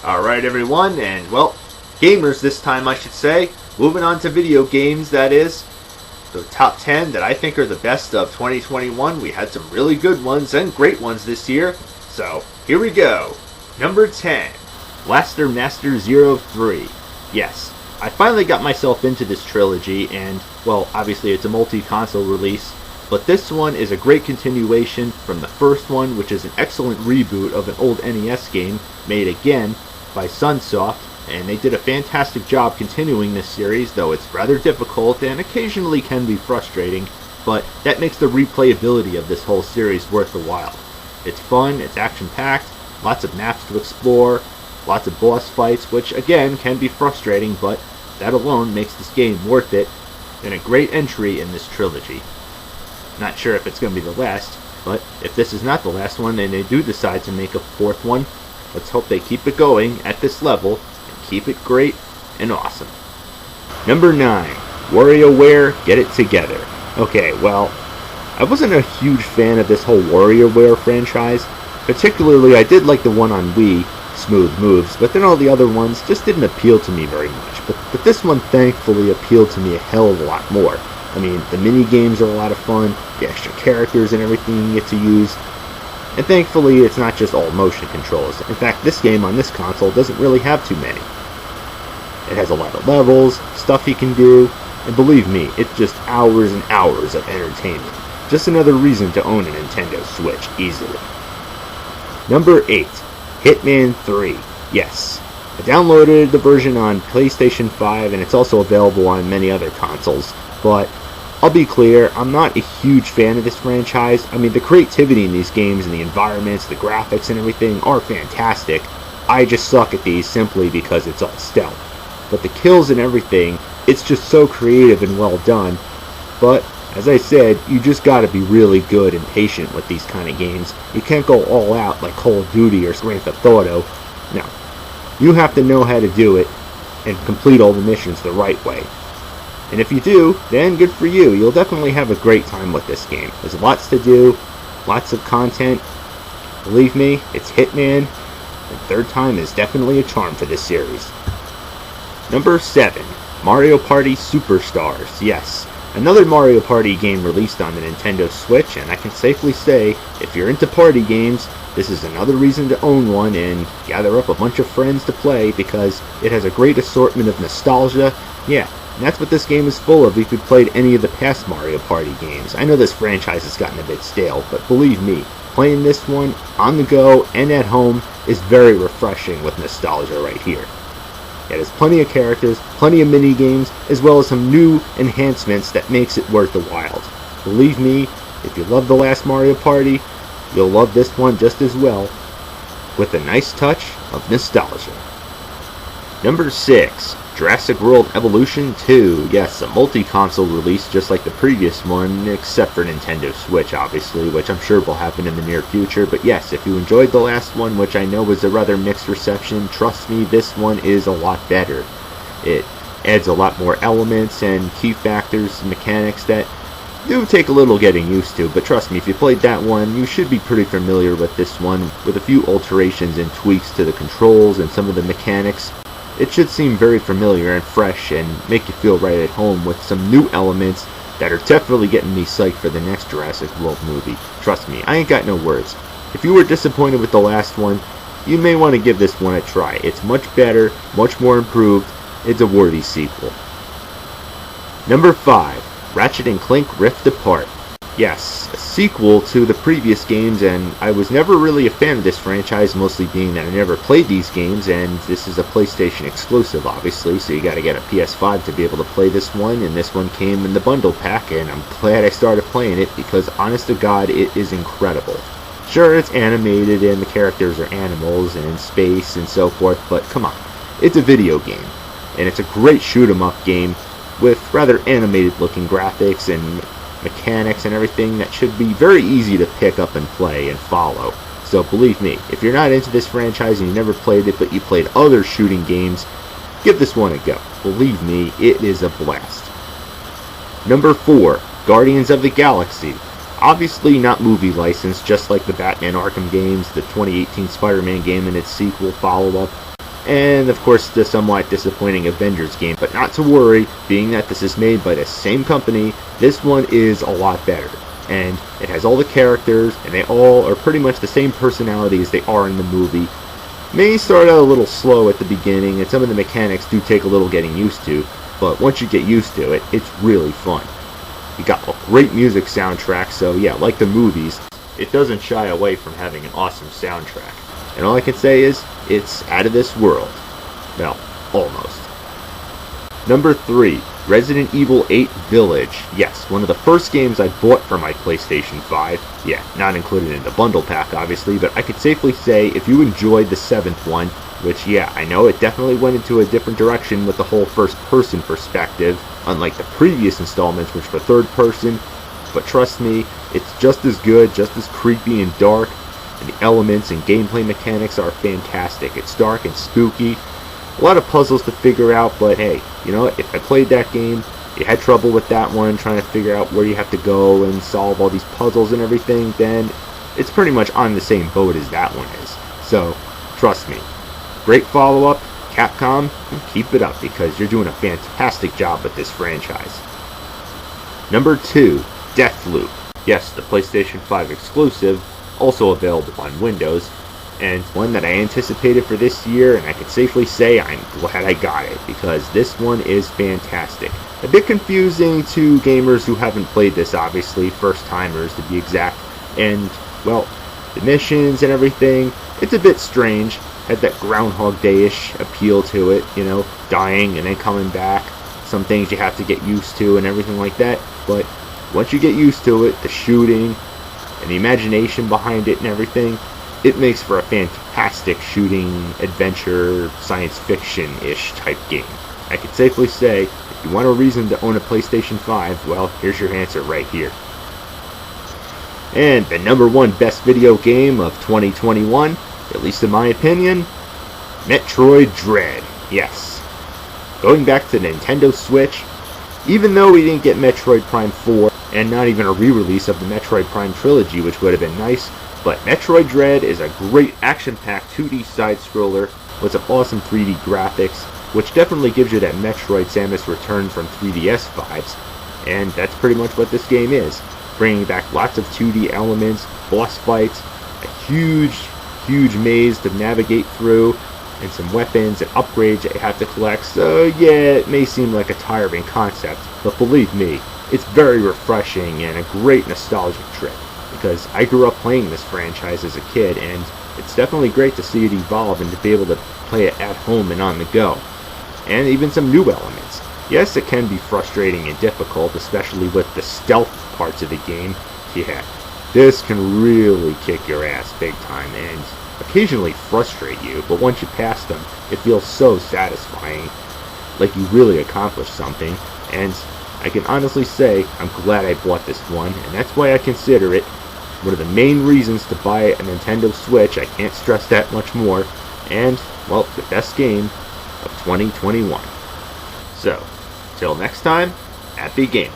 Alright everyone, and well, gamers this time I should say. Moving on to video games, that is. The top 10 that I think are the best of 2021. We had some really good ones and great ones this year. So, here we go. Number 10. Blaster Master 03. Yes, I finally got myself into this trilogy and, well, obviously it's a multi-console release. But this one is a great continuation from the first one, which is an excellent reboot of an old NES game made again by Sunsoft, and they did a fantastic job continuing this series, though it's rather difficult and occasionally can be frustrating, but that makes the replayability of this whole series worth the while. It's fun, it's action-packed, lots of maps to explore, lots of boss fights, which again can be frustrating, but that alone makes this game worth it, and a great entry in this trilogy. Not sure if it's going to be the last, but if this is not the last one and they do decide to make a fourth one, let's hope they keep it going at this level and keep it great and awesome. Number 9. Warioware, Get It Together. Okay, well, I wasn't a huge fan of this whole Warioware franchise. Particularly, I did like the one on Wii, Smooth Moves, but then all the other ones just didn't appeal to me very much. But this one thankfully appealed to me a hell of a lot more. I mean, the mini-games are a lot of fun, the extra characters and everything you get to use. And thankfully, it's not just all motion controls. In fact, this game on this console doesn't really have too many. It has a lot of levels, stuff you can do, and believe me, it's just hours and hours of entertainment. Just another reason to own a Nintendo Switch, easily. Number 8. Hitman 3. Yes, I downloaded the version on PlayStation 5, and it's also available on many other consoles, but I'll be clear, I'm not a huge fan of this franchise. I mean, the creativity in these games and the environments, the graphics and everything are fantastic. I just suck at these simply because it's all stealth. But the kills and everything, it's just so creative and well done. But, as I said, you just gotta be really good and patient with these kind of games. You can't go all out like Call of Duty or Grand Theft Auto. No. You have to know how to do it and complete all the missions the right way. And if you do, then good for you. You'll definitely have a great time with this game. There's lots to do, lots of content. Believe me, it's Hitman, and third time is definitely a charm for this series. Number 7. Mario Party Superstars. Yes, another Mario Party game released on the Nintendo Switch, and I can safely say, if you're into party games, this is another reason to own one and gather up a bunch of friends to play because it has a great assortment of nostalgia. Yeah. And that's what this game is full of if you've played any of the past Mario Party games. I know this franchise has gotten a bit stale, but believe me, playing this one on the go and at home is very refreshing with nostalgia right here. It has plenty of characters, plenty of mini-games, as well as some new enhancements that makes it worth the while. Believe me, if you love the last Mario Party, you'll love this one just as well, with a nice touch of nostalgia. Number 6. Jurassic World Evolution 2. Yes, a multi-console release just like the previous one, except for Nintendo Switch, obviously, which I'm sure will happen in the near future. But yes, if you enjoyed the last one, which I know was a rather mixed reception, trust me, this one is a lot better. It adds a lot more elements and key factors and mechanics that do take a little getting used to, but trust me, if you played that one, you should be pretty familiar with this one, with a few alterations and tweaks to the controls and some of the mechanics. It should seem very familiar and fresh and make you feel right at home with some new elements that are definitely getting me psyched for the next Jurassic World movie. Trust me, I ain't got no words. If you were disappointed with the last one, you may want to give this one a try. It's much better, much more improved. It's a worthy sequel. Number 5. Ratchet and Clank Rift Apart. Yes, a sequel to the previous games, and I was never really a fan of this franchise, mostly being that I never played these games, and this is a PlayStation exclusive, obviously, so you gotta get a PS5 to be able to play this one, and this one came in the bundle pack, and I'm glad I started playing it, because honest to God, it is incredible. Sure, it's animated, and the characters are animals, and in space, and so forth, but come on, it's a video game, and it's a great shoot-'em-up game, with rather animated looking graphics, and mechanics and everything that should be very easy to pick up and play and follow. So believe me, if you're not into this franchise and you never played it but you played other shooting games, give this one a go. Believe me, it is a blast. Number 4. Guardians of the Galaxy. Obviously not movie licensed, just like the Batman Arkham games, the 2018 Spider-Man game and its sequel follow-up. and of course the somewhat disappointing Avengers game. But not to worry, being that this is made by the same company, this one is a lot better. And it has all the characters, and they all are pretty much the same personality as they are in the movie. May start out a little slow at the beginning, and some of the mechanics do take a little getting used to, but once you get used to it, it's really fun. You got a great music soundtrack, so yeah, like the movies, it doesn't shy away from having an awesome soundtrack. And all I can say is, it's out of this world. Well, almost. Number 3, Resident Evil 8 Village. Yes, one of the first games I bought for my PlayStation 5. Yeah, not included in the bundle pack, obviously, but I could safely say if you enjoyed the 7th one, which, yeah, I know it definitely went into a different direction with the whole first-person perspective, unlike the previous installments, which were third-person, but trust me, it's just as good, just as creepy and dark, and the elements and gameplay mechanics are fantastic. It's dark and spooky, a lot of puzzles to figure out, but hey, you know what, if I played that game, you had trouble with that one, trying to figure out where you have to go and solve all these puzzles and everything, then it's pretty much on the same boat as that one is. So, trust me. Great follow-up, Capcom, and keep it up because you're doing a fantastic job with this franchise. Number 2, Deathloop. Yes, the PlayStation 5 exclusive, also available on Windows, and one that I anticipated for this year, and I can safely say I'm glad I got it, because this one is fantastic. A bit confusing to gamers who haven't played this, obviously, first-timers to be exact, and, well, the missions and everything, it's a bit strange. Has that Groundhog Day-ish appeal to it, you know, dying and then coming back, some things you have to get used to and everything like that, but once you get used to it, the shooting and the imagination behind it and everything, it makes for a fantastic shooting, adventure, science fiction-ish type game. I can safely say, if you want a reason to own a PlayStation 5, well, here's your answer right here. And the number 1 best video game of 2021, at least in my opinion, Metroid Dread. Yes. Going back to the Nintendo Switch, even though we didn't get Metroid Prime 4, and not even a re-release of the Metroid Prime trilogy, which would have been nice, but Metroid Dread is a great action-packed 2D side-scroller with some awesome 3D graphics, which definitely gives you that Metroid Samus Return from 3DS vibes, and that's pretty much what this game is, bringing back lots of 2D elements, boss fights, a huge maze to navigate through, and some weapons and upgrades that you have to collect. So yeah, it may seem like a tiring concept, but believe me, it's very refreshing and a great nostalgic trip, because I grew up playing this franchise as a kid, and it's definitely great to see it evolve and to be able to play it at home and on the go. And even some new elements. Yes, it can be frustrating and difficult, especially with the stealth parts of the game. Yeah, this can really kick your ass big time and occasionally frustrate you, but once you pass them, it feels so satisfying, like you really accomplished something, and I can honestly say I'm glad I bought this one, and that's why I consider it one of the main reasons to buy a Nintendo Switch. I can't stress that much more, and, well, the best game of 2021. So, till next time, happy gaming.